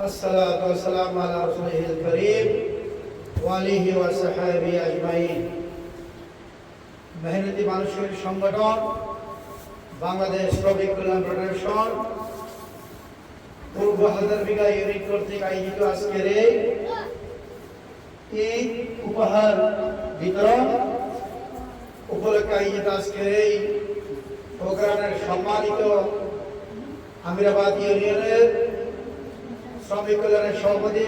الصلاة والسلام على رسوله الكريم وآله وصحبه أجمعين। মেহনতি মানুষের সংগঠন বাংলাদেশ শ্রমিক কল্যাণ ফেডারেশন পূর্ব হাজারবিঘা ইউনিট কর্তৃক আয়োজিত আজকের এই উপহার বিতরণ উপলক্ষে আয়োজিত আজকের এই প্রোগ্রামের সম্মানিত আমিরাবাদ ইউনিয়নের শ্রমিক কল্যাণের সভাপতি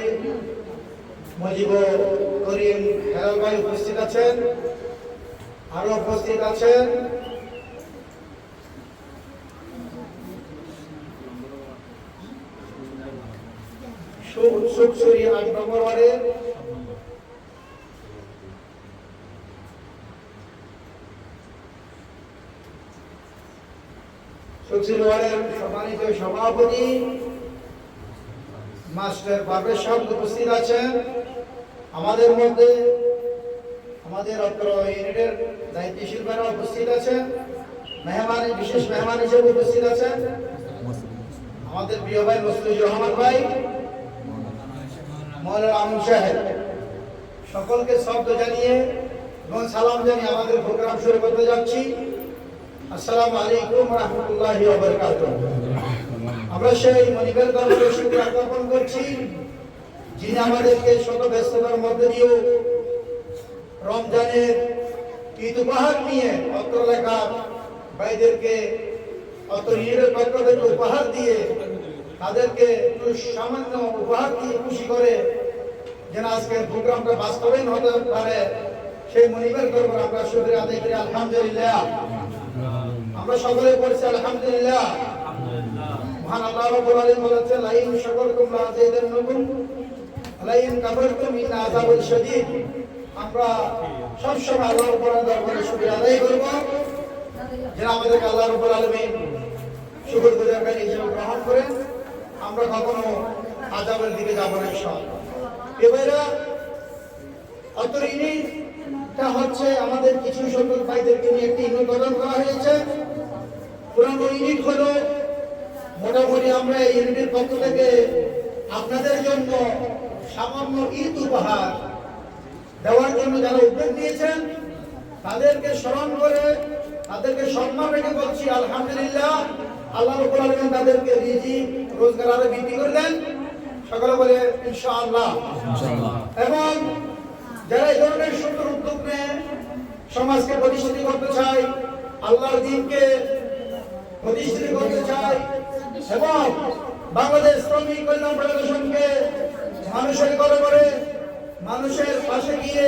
মুজিবুর করিম হেলাল ভাই উপস্থিত আছেন। আরো উপস্থিত আছেন সুখসুরি ৮ নম্বর ওয়ার্ডের সুখসুরি ওয়ার্ডের সম্মানিত সভাপতি মাস্টার পারভেজ সাহেব উপস্থিত আছেন। আমাদের মধ্যে আমাদের অত্র ইউনিটের দায়িত্বশীলরা উপস্থিত আছেন। বিশেষ মেহমান হিসেবে উপস্থিত আছেন আমাদের প্রিয় ভাই মুস্তাফিজুর রহমান ভাই, মৌলানা আমিন সাহেব। সকলকে শব্দ জানিয়ে এবং সালাম জানিয়ে আমাদের প্রোগ্রাম শুরু করতে যাচ্ছি। আসসালামু আলাইকুম ওয়া রাহমাতুল্লাহি ওয়া বারাকাতুহু। আমরা সেই মনিবের দরবারে শুকরিয়া জ্ঞাপন করছি যিনি আমাদেরকে শত ব্যস্ততার মধ্যে দিয়েও রমজানের ঈদ উপহার নিয়ে অত্র এলাকার ভাইদেরকে অত্র ঈদের পক্ষ থেকে উপহার দিয়ে তাদেরকে সামান্য উপহার দিয়ে খুশি করে যেন আজকের প্রোগ্রামটা বাস্তবায়ন হতে পারে সেই মনিবের দরবারে আমরা শুকরিয়া আদায় করি। আলহামদুলিল্লাহ। আমরা সকলে পড়ছি আলহামদুলিল্লাহ। মহান আল্লাহ রাব্বুল আলামিন বলেছেন লাইন শাকারতুম লাযিদান্নাকুম লাইন কাফারতুম ইন আযাবুল শাদীদ। আমরা সব সময় আল্লাহর দরবারে শুকরিয়া আদায় করব যেন আমাদেরকে আল্লাহ রাব্বুল আলামিন শুকরগুজারকারী হিসেবে গ্রহণ করেন। আমরা কখনো আযাবের দিকে যাব না ইনশাআল্লাহ। এবারে অতরিনিটা হচ্ছে আমাদের কিছু সংখ্যক ভাইদেরকে নিয়ে একটি ইউনিট গঠন করা হয়েছে। পুরানো ইউনিট হলো মোটামুটি আমরা এই ইউনিটের পক্ষ থেকে আপনাদের জন্য সামান্য ঈদ উপহার দেওয়ার জন্য যারা উদ্যোগ নিয়েছেন তাদেরকে স্মরণ করে তাদেরকে সম্মান রেখে বলছি আলহামদুলিল্লাহ। আল্লাহ রাব্বুল আলামিন তাদেরকে রিজিক রোজগার আরো বৃদ্ধি করে দেন। সকলে বলে ইনশাআল্লাহ। এবং যারা এই ধরনের সুন্দর উদ্যোগ নিয়ে সমাজকে প্রতিষ্ঠিত করতে চায়, আল্লাহর দ্বীনকে প্রতিষ্ঠিত করতে চায় এবং বাংলাদেশ শ্রমিক কল্যাণ ফেডারেশনকে মানুষের ঘরে ঘরে মানুষের পাশে গিয়ে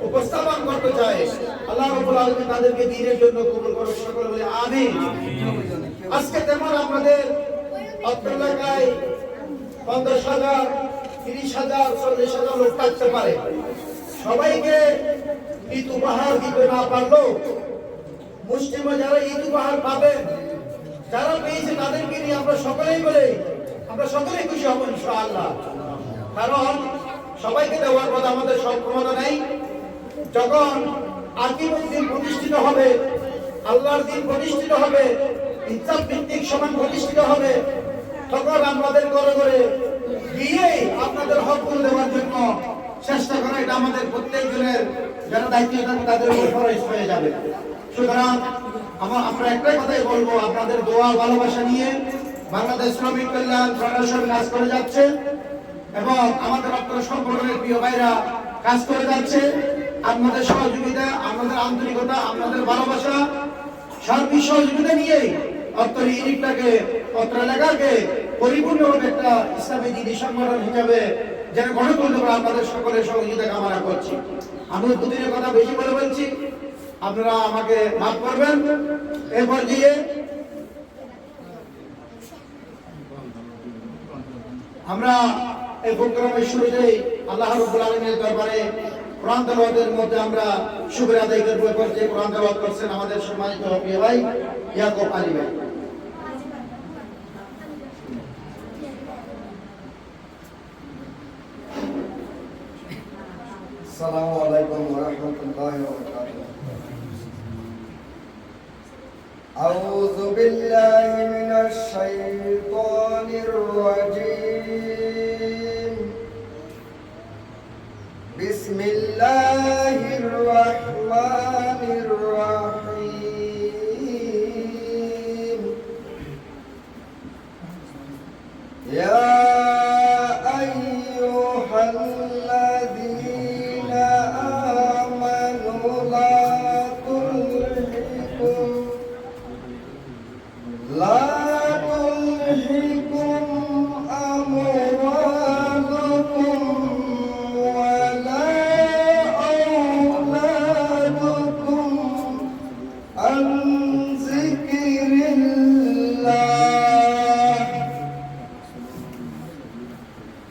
উপস্থাপন করতে চায়, আল্লাহ রাব্বুল আলামিন তাদেরকে দ্বীনের জন্য কবুল করুন। সকলে বলে আমিন। আজকে তেমন আপনাদের অত্র এলাকায় ৫০,০০০, ৩০,০০০, ৪০,০০০ লোক থাকতে পারে। সবাইকে ঈদ উপহার দিতে না পারলেও মুসলিমরা যারা ঈদ উপহার পাবেন, যারা পেয়েছে তাদেরকে নিয়ে আমরা সকলেই খুশি হব ইনশাআল্লাহ। কারণ সবাইকে দেওয়ার কথা আমাদের সব ক্ষমতা নেই। যখন আকিমুদ দ্বীন প্রতিষ্ঠিত হবে, আল্লাহর দ্বীন প্রতিষ্ঠিত হবে, ইনসাফ ভিত্তিক সমাজ প্রতিষ্ঠিত হবে, তখন আমাদের ঘরে ঘরে গিয়ে আপনাদের হকগুলো দেওয়ার জন্য চেষ্টা করা এটা আমাদের প্রত্যেকজনের যারা দায়িত্ব থাকবে তাদের উপর ফরজ হয়ে যাবে। সুতরাং আমরা একটাই কথাই বলবো, আপনাদের দোয়া ভালোবাসা নিয়ে বাংলাদেশ শ্রমিক কল্যাণ ফেডারেশন কাজ করে যাচ্ছে এবং আমাদের আপনার সংগঠনের প্রিয় ভাইরা কাজ করে যাচ্ছে। আপনাদের সহযোগিতা, আপনাদের আন্তরিকতা, আপনাদের ভালোবাসা, সার্বিক সহযোগিতা নিয়ে অত্র ইউনিটটাকে অত্র এলাকাকে পরিপূর্ণভাবে একটা ইসলামী দিনী সংগঠন হিসাবে যেন গঠন করতে পারে আপনাদের সকলের সহযোগিতা কামনা করছি। আমি দুদিনের কথা বেশি বলে বলছি, আপনারা আমাকে মাফ করবেন। এরপর দিয়ে আমরা এই প্রোগ্রামের শুরুতেই আল্লাহ রাব্বুল আলামিনের দরবারে কোরআন তেলাওয়াতের মধ্যে আমরা শুকরিয়া আদায় করব। এরপর যে কোরআন তেলাওয়াত করছেন আমাদের সম্মানিত প্রিয় ভাই ইয়াকুব আলী ভাই। আসসালামু আলাইকুম ওয়া রাহমাতুল্লাহি ওয়া বারাকাতুহু। أعوذ بالله من الشيطان الرجيم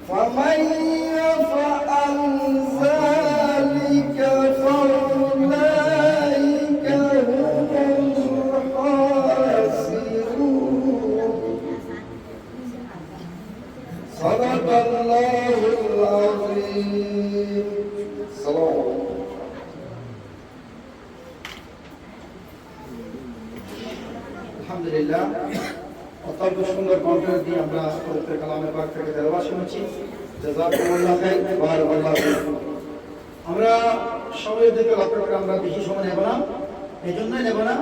فمن يفعل ذلك فأولئك هم الخاسرون صدق الله العظيم. صلوات আলহামদুলিল্লাহ, অত্যন্ত সুন্দর কণ্ঠ দিয়ে আমরা পবিত্র কালামে পাক থেকে তেলাওয়াত শুনেছি। জাযাকুমুল্লাহ খাইর, বারাকাল্লাহু ফীকুম। আমরা সময়ের দিকে লক্ষ্য করে আমরা বেশি সময় নেব না, এই জন্যই নেব না,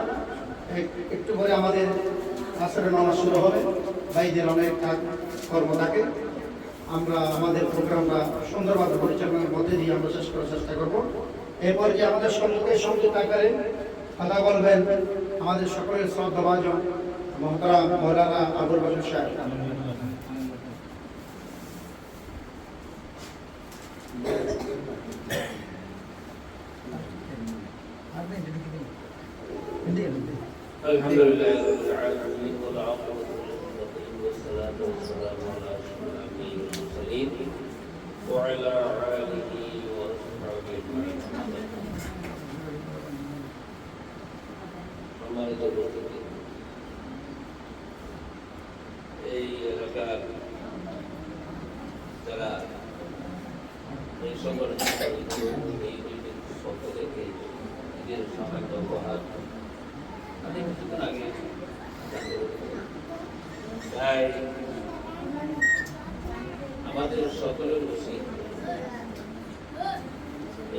একটু পরে আমাদের আসরের নামাজ শুরু হবে, ভাইদের অনেক কর্ম থাকে। আমরা আমাদের প্রোগ্রামটা সুন্দরভাবে পরিচালনার মধ্যে দিয়ে আমরা শেষ করার চেষ্টা করব। এরপর যে আমাদের সম্মুখে সংযুক্ত আকারে কথা বলবেন আমাদের সকলের শ্রদ্ধাভাজন মহতারাম মৌলানা আবুল বাশর সাহেব। الحمد لله رب العالمين والعاقبة للمتقين والصلاة والسلام على أشرف الأنبياء والمرسلين وعلى آله وصحبه أجمعين. সম্মানিত উপস্থিতি, এই এলাকার যারা এই সংগঠন এই পক্ষ থেকে নিজের সামান্য উপহার কিছুদিন আগে তাই আমাদের সকলের উচিত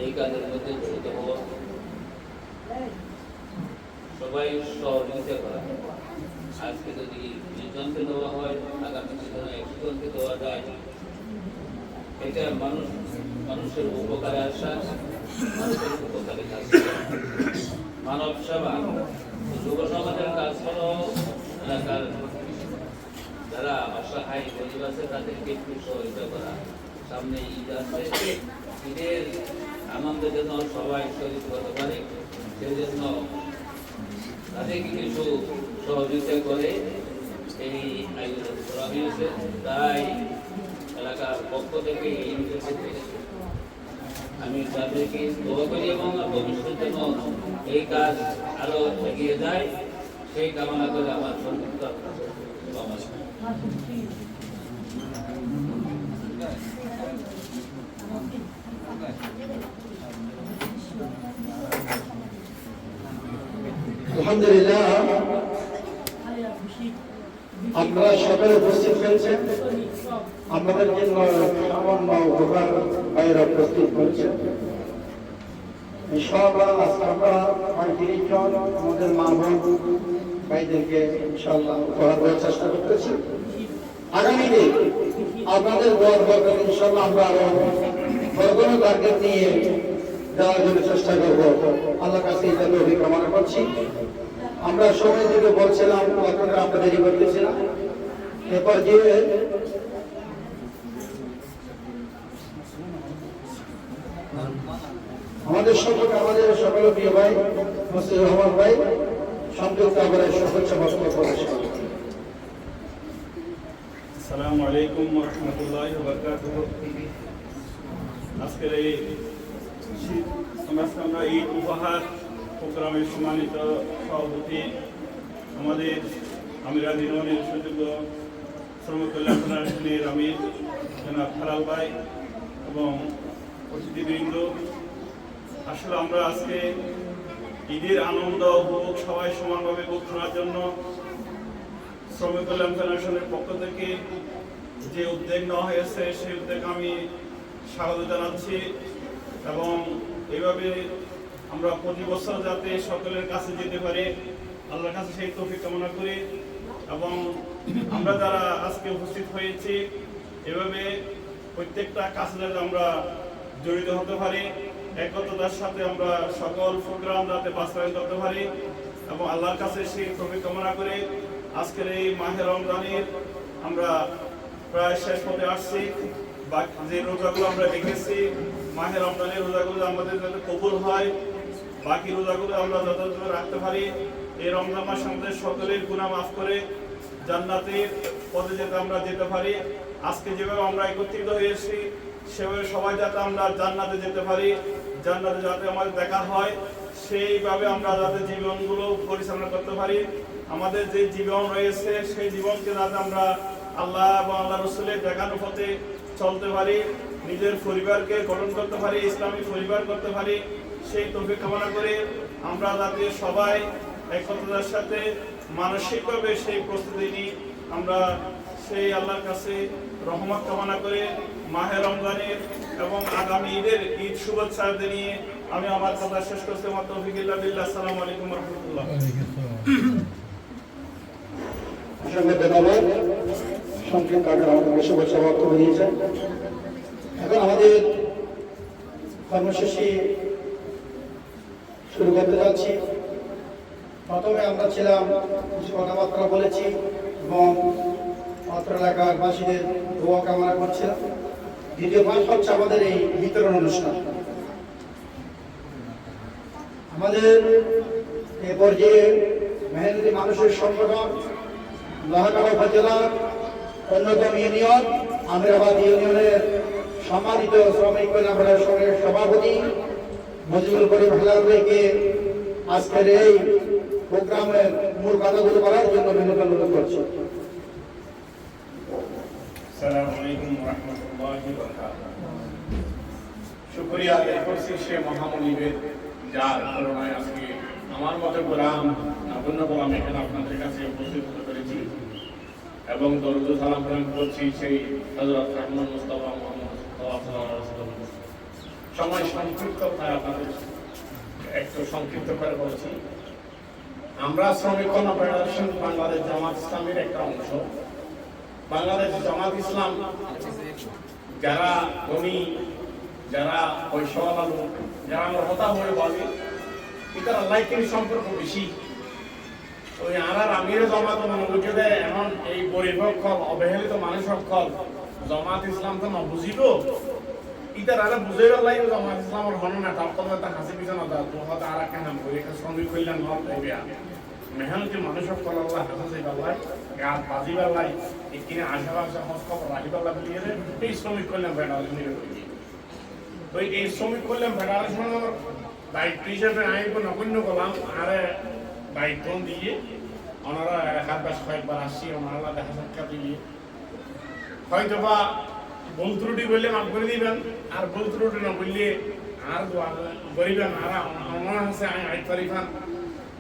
এই কাজের মধ্যে জড়িত হওয়া, সবাই সহযোগিতা করা। আজকে যদি 20 জনকে দেওয়া হয়, আগামী দিনে 100 জনকে দেওয়া যায়, এটা মানুষের উপকারে আসা, মানুষের উপকারে কাজ করা, মানব সেবা। যুব সমাজের কাজ হলো এলাকার যারা অসহায় গরিব আছে তাদেরকে একটু সহযোগিতা করা। সামনে ঈদ আছে, ঈদের আনন্দের জন্য সবাই শরীর করতে পারে, সেই জন্য তাদেরকে কিছু সহযোগিতা করে এই আয়োজন করা হয়েছে। তাই এলাকার পক্ষ থেকে এই আমি তাদেরকে দোয়া করি এবং ভবিষ্যতের জন্য এই কাজ আরো এগিয়ে যায় সেই কামনা করে আমার সংযুক্ত আলহামদুলিল্লাহ, আপনারা সকলে উপস্থিত হয়েছেন। আপনাদের জন্য সামান্য উপহার বাইরে প্রস্তুত করেছেন। ইনশাআল্লাহ আজকে আমরা 35 জন আমাদের মা বোন ভাইদেরকে ইনশাআল্লাহ উপহার দেওয়ার চেষ্টা করতেছি। আগামী দিন আপনাদের দোয়ার দরকার, ইনশাআল্লাহ আমরা আরো বড় বড় টার্গেট নিয়ে দেওয়ার জন্য চেষ্টা করব। আল্লাহর কাছে এই তৌফিক কামনা করছি। আমরা সময় থেকে বলছিলাম, আপনারা আমরা দেরি করতেছিলাম। এরপর যে আমাদের সকল প্রিয় ভাই মুস্তাফিজুর রহমান ভাই সংযুক্ত করে শুভেচ্ছা বক্তব্য প্রকাশ করেন। আসসালামু আলাইকুম ওয়া রাহমাতুল্লাহি ওয়া বারাকাতুহু। আজকের এই আমরা এই উপহার প্রোগ্রামের সম্মানিত সভাপতি আমাদের আমিরাত ইউনিয়নের সুযোগ্য শ্রমিক কল্যাণ ফেডারেশনের আমির জনাব ফারাল ভাই এবং অতিথিবৃন্দ, আসলে আমরা আজকে ঈদের আনন্দ উপভোগ সবাই সমানভাবে ভোগ করার জন্য শ্রমিক কল্যাণ ফেডারেশনের পক্ষ থেকে যে উদ্যোগ নেওয়া হয়েছে সেই উদ্যোগ আমি স্বাগত জানাচ্ছি এবং এইভাবে আমরা প্রতি বছর যাতে সকলের কাছে যেতে পারি আল্লাহর কাছে সেই তৌফিক কামনা করি এবং আমরা যারা আজকে উপস্থিত হয়েছি এভাবে প্রত্যেকটা কাজে যাতে আমরা জড়িত হতে পারি, একতার সাথে আমরা সকল প্রোগ্রাম যাতে বাস্তবায়ন করতে পারি এবং আল্লাহর কাছে সেই তৌফিক কামনা করে আজকের এই মাহে রমজানের আমরা প্রায় শেষ পথে আসছি। বাকি যে রোজাগুলো আমরা রেখেছি মাহে রমজানের রোজাগুলো আমাদের যাতে কবুল হয়, বাকি রোজাগুলো আমরা যথাযথ রাখতে পারি। এই রমজান মাস আমাদের সকলের গুনাহ মাফ করে জান্নাতের পথে যেতে আমরা যেতে পারি আজকে যেভাবে আমরা একত্রিত হয়েছি সেভাবে সবাই যাতে আমরা জান্নাতে যেতে পারি, জান্নাতে যাতে আমাদের দেখা হয়, সেইভাবে আমরা যাতে জীবনগুলো পরিচালনা করতে পারি। আমাদের যে জীবন রয়েছে সেই জীবনকে যাতে আমরা আল্লাহ এবং আল্লাহ রসুলের দেখানো পথে চলতে পারি, নিজের পরিবারকে গঠন করতে পারি, ইসলামী পরিবার করতে পারি, সেই তৌফিক কামনা করে আমরা যাতে সবাই একতার সাথে মানসিকভাবে সেই প্রস্তুতি নিই। আমরা সেই আল্লাহর কাছে রহমত কামনা করে মাহে রমজানের এবং আগামী ঈদ শুভেচ্ছা জানিয়ে আমি আমার কথা শেষ করতে আমার তৌফিকুল্লাহ বিল্লাহ। আসসালামু আলাইকুম ওয়া রাহমাতুল্লাহ। ধন্যবাদ। সংক্ষিপ্ত আকারে আমাদের শুভেচ্ছা বক্তব্য দিয়েছেন। এখন আমাদের কর্মসূচি শুরু করতে যাচ্ছি। প্রথমে আমরা ছিলাম কিছু কথাবার্তা বলেছি এবং অত্র এলাকার বাসীদের দোয়া কামনা করছিলাম। দ্বিতীয় ভাগ হচ্ছে আমাদের এই বিতরণ অনুষ্ঠান। আমাদের এ পর্যায়ে মেহেন্দি মানুষের সংগঠন লোহাগাড়া উপজেলার অন্যতম ইউনিয়ন আমিরাবাদ ইউনিয়নের সম্মানিত শ্রমিক কল্যাণ ফেডারেশনের সভাপতি মজিবুল করিম হেলাল ভাইকে আজকের এই প্রোগ্রামের মূল কথাগুলো বলার জন্য বিনোদন অনুরোধ করছি। আসসালামু আলাইকুম ওয়া রাহমাতুল্লাহি ওয়া বারাকাতুহু। শুকরিয়া আদায় করছি সে মহামনিবের যার করুণায় আজকে আমার মতো গোলাম নগণ্য গোলাম এখানে আপনাদের কাছে উপস্থিত হতে পেরেছি এবং দরুদ সালাম প্রেরণ করছি সেই হযরত মুহাম্মদ মুস্তাফা মুহাম্মদ সাল্লাল্লাহু আলাইহি ওয়াসাল্লাম। সময় সংক্ষিপ্ত তাই আপনাদের একটু সংক্ষিপ্ত করে বলছি। আমরা শ্রমিক কল্যাণ ফেডারেশন বাংলাদেশ জামাত ইসলামের একটা অংশ। বাংলাদেশ জামাত ইসলাম যারা ধনী, যারা পয়সাওয়ালা লোক, যারা আমরা হতা হয়ে বলে এটার আল্লাহকে সম্পর্ক বেশি। ওই আর আমির জামাত মনোযোগ দেয় এমন এই গরিব অক্ষল অবহেলিত মানুষ অক্ষল জামাত ইসলাম তো না বুঝিব ইটার আর বুঝাই লাগে জামাত ইসলামের হন না তার কথা হাসি পিছনে দা তো হয়তো আর কেন বলি শ্রমিক কল্যাণ হল দেবিয়া মেহনতি মানুষ অক্ষল আল্লাহ হাসি বাল্লাই গাছ বাজি বাল্লাই এখানে আশেপাশে খোঁজ রাখি বাল্লা বলিয়ে এই শ্রমিক কল্যাণ ফেডারেশন তো এই শ্রমিক কল্যাণ ফেডারেশনের দায়িত্ব হিসেবে আমি নগণ্য করলাম আর দায়িত্ব দিয়ে ওনারা হাত বাস কয়েকবার আসছি ওনারা দেখা সাক্ষাৎ দিয়ে হয়তো বা ভুল ত্রুটি বললে মাফ করে দিবেন আর ভুল ত্রুটি না বললে আর করিবেন আর আমার কাছে আমি আইতারিফান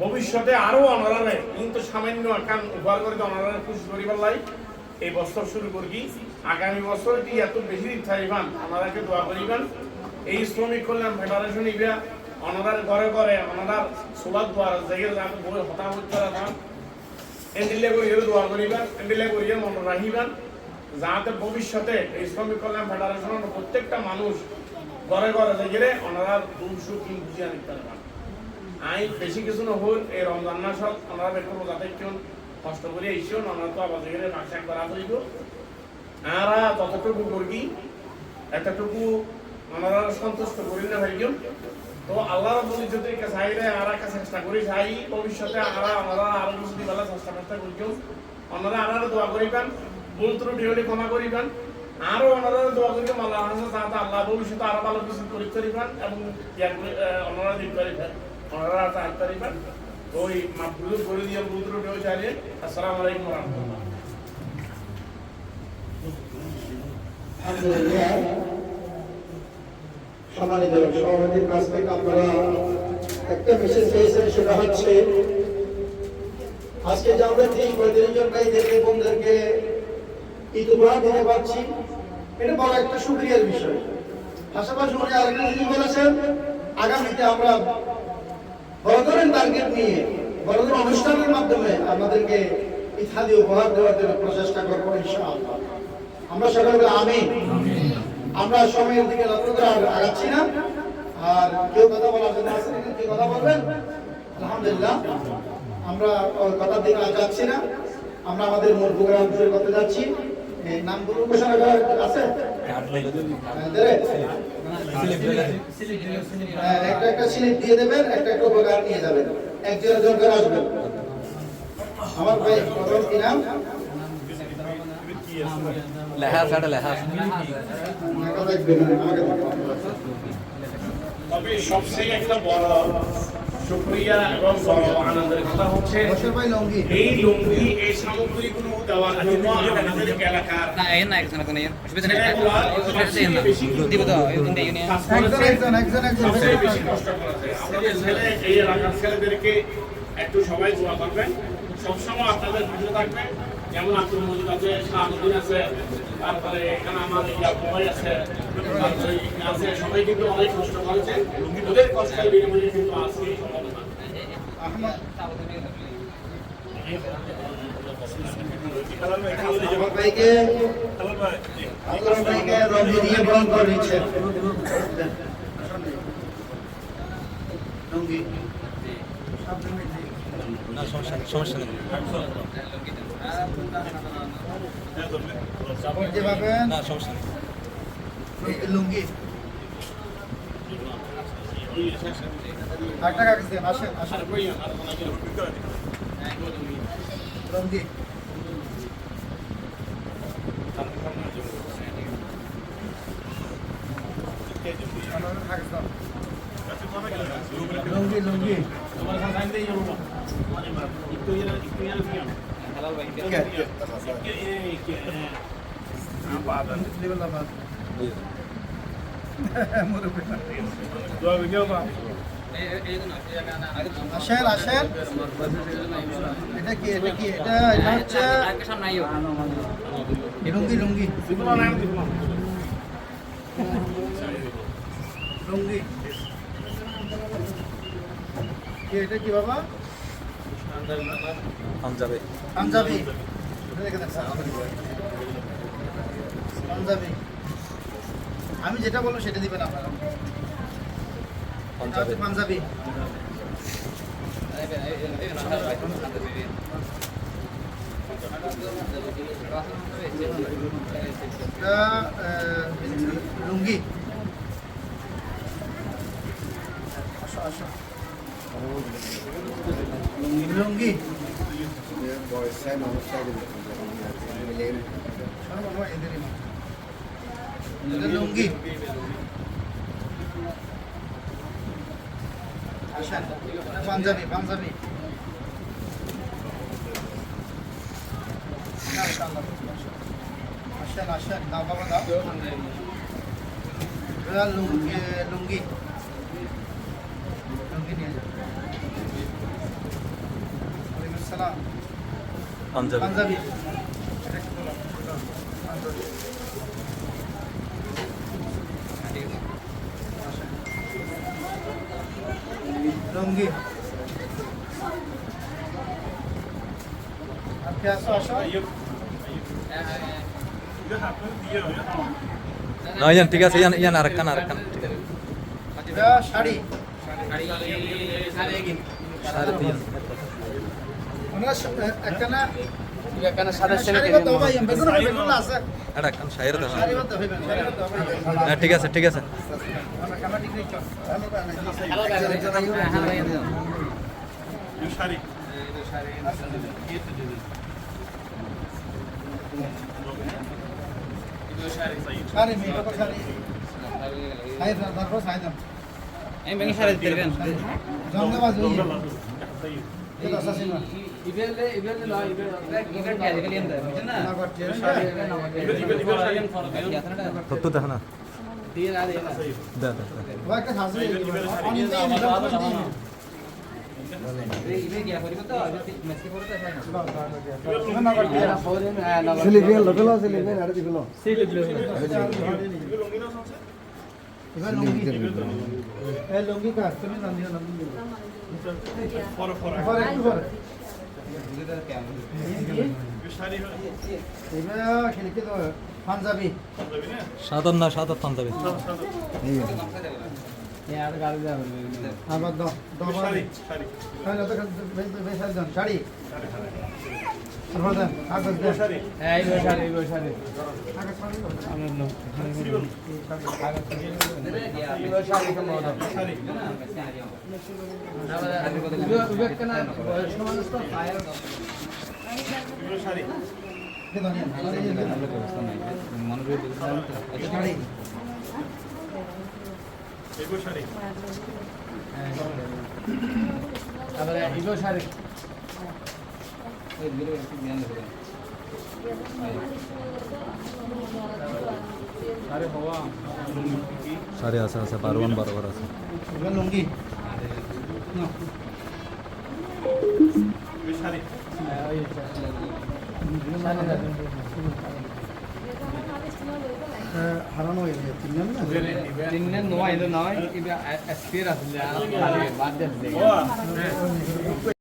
ভবিষ্যতে আরো ওনারা কিন্তু সামান্য এখন উপহার করে ওনারা খুশি করিবার লাই এই বছর শুরু করি আগামী বছর দিয়ে এত বেশি থাইবান ওনারাকে দোয়া করিবেন। এই শ্রমিক কল্যাণ ফেডারেশন ইভা ওনার ঘরে ঘরে ওনার সোলার দ্বার জায়গায় যাতে বই হতাহত করা না এন্ডিলে করিয়ে দোয়া করিবেন, এন্ডিলে করিয়ে মনে রাখিবেন যাতে ভবিষ্যতে এই শ্রমিক কল্যাণ ফেডারেশনের প্রত্যেকটা মানুষ ঘরে ঘরে গেলে ওনারা দুঃখ সুখ বুঝিয়ে নিতে পারবেন। আই বেশি কিছু নহল এই রমজান মাসত ওনারা একটু যাতে কেউ কষ্ট করে এসেও ওনারা তো আবার গেলে বাক্সাক করা করিব আর যতটুকু করি এতটুকু ওনারা সন্তুষ্ট করি না ভাই তো আল্লাহ রাব্বুল ইজ্জতের কাছে চাইলে আর একটা চেষ্টা করি চাই ভবিষ্যতে আমরা আরো কিছু দিবেলা চেষ্টা করি ওনারা আর দোয়া করিবেন, ভুল ত্রুটি হলে ক্ষমা করিবেন আরো ওনারা দোয়া করি আল্লাহ যাতে আল্লাহ ভবিষ্যতে আরো ভালো কিছু করে করিবেন এবং ওনারা দিতে পারিবেন ওনারা চাইতে পারিবেন ওই মাফগুলো করে দিয়ে ভুল ত্রুটি হয়ে চাইলে। আসসালামু আলাইকুম ওয়া রাহমাতুল্লাহ। আলহামদুলিল্লাহ। সম্মানিত সভাপতির কাছ থেকে আপনারা একটা মেসেজ পেয়েছেন, সেটা হচ্ছে আজকে যে আমরা ৩০-৩৫ জন ভাইদেরকে বোনদেরকে ঈদ উপহার দিতে পারছি এটা বড় একটা সুক্রিয়ার বিষয়। পাশাপাশি উনি আরেকটা জিনিস বলেছেন আগামীতে আমরা বড় ধরনের টার্গেট নিয়ে বড় ধরনের অনুষ্ঠানের মাধ্যমে আমাদেরকে ইত্যাদি উপহার দেওয়ার জন্য প্রচেষ্টা করবো ইনশাআল্লাহ। আমরা সকলে আমিন। আমরা সময়ের দিকে লক্ষ্য করে আগাচ্ছি না। আর কেউ কথা বলার জন্য আসেন, কেউ কথা বলবেন? আলহামদুলিল্লাহ, আমরা কথার দিকে যাচ্ছি না। আমরা আমাদের মূল প্রোগ্রাম শুরু করতে যাচ্ছি। নামগুলো ঘোষণা করা আছে, একটা একটা স্লিপ দিয়ে দেবেন, একটা একটা উপকার নিয়ে যাবেন, একজন করে আসবেন। আমার ভাই প্রথম কি নাম? লেখা আছে এটা লেখা আছে তবে সবচেয়ে একটা বড় শুকরিয়া এবং বড় আনন্দের কথা হচ্ছে এই লুঙ্গি এই সামগ্রীগুলো দেওয়ার জন্য আমাদের এলাকার না এই না একজন কোন অসুবিধা নেই দিব তো সবচেয়ে বেশি কষ্ট করেছে আমাদের ছেলে এই এলাকার ছেলেদেরকে একটু সবাই দোয়া করবেন সবসময় আপনাদের পাশে থাকবেন যেমন আব্দুল মজিদ আছে শাহাবুদ্দিন আছে তারপরে এখানে আমার ভাই আছে তারপরে এখানে আছে সবাই কিন্তু অনেক কষ্ট করেছে ওদের কষ্টের বিনিময়ে কিন্তু আজকে এই সমাধান আকরাম ভাইকে রঙে দিয়ে বরণ করে নিচ্ছেন লুঙ্গি না সমস্যা নেই না সমস্যা নেই লুঙ্গি লুঙ্গি লুঙ্গি লুঙ্গি আসেন আসেন এটা কি এটা কি এটা এটা হচ্ছে লুঙ্গি লুঙ্গি লুঙ্গি কি এটা কি বাবা পাঞ্জাবে পাঞ্জাবি পাঞ্জাবি আমি যেটা বলবো সেটা দিবেন আপনারা এটা হচ্ছে পাঞ্জাবি এটা লুঙ্গি আসো আসো লুঙ্গি লুঙ্গি আসেন পাঞ্জাবি পাঞ্জাবি আসেন আসেন দাও বাবা দাও লুঙ্গি লুঙ্গি লুঙ্গি নিয়ে যাও ওয়ালাইকুম আসসালাম পাঞ্জাবে পাঞ্জাবি লুঙ্গি আপনি আসো আসো না ইয়ান ঠিক আছে ইয়ান আরেকখান ঠিক আছে এটা শাড়ি সাড়ে তিন একখানা এখানে সাড়ে শাড়ি কত ভাই বেগুন বেগুন আছে এটা কান শায়ের দাও শাড়ি কত হইবেন শাড়ি কত ভাই হ্যাঁ ঠিক আছে আমরা কামা ডিগ্রি চল শাড়ি শাড়ি মেয়ে কত শাড়ি শাড়ি তারপর শাড়ি দাম আমি ব্যাংকে সাড়ে দিতে পারবেন জঙ্গা বাজু এটা আসাসিন না না করতে তো দেখো না দে ওই একটা হাসি অনেক দিন সিলিপিয়ান লোকেল সিলিপিয়ান আর দিগুলো এবার লুঙ্গি এই লুঙ্গি কাজ তুমি নাম দিও নাম দিও ফর পরে একটু পরে শাড়ি এবার খেলকে তো পাঞ্জাবি সাদা পাঞ্জাবে আবার দাও দাও শাড়ি শাড়ি তাহলে তো বেশ দেন শাড়ি তারপর দেন কাগজ দেন শাড়ি কাগজ শাড়ি শাড়ি এগো শাড়ি সাড়ে আছে আছে 12 12 আছে লুঙ্গি এই শাড়ি হারানো হয়ে গেছে চিনলেন না তিননে নয় নয় এটা এক্সপিরিয়েন্স আছে বাদ দেন ও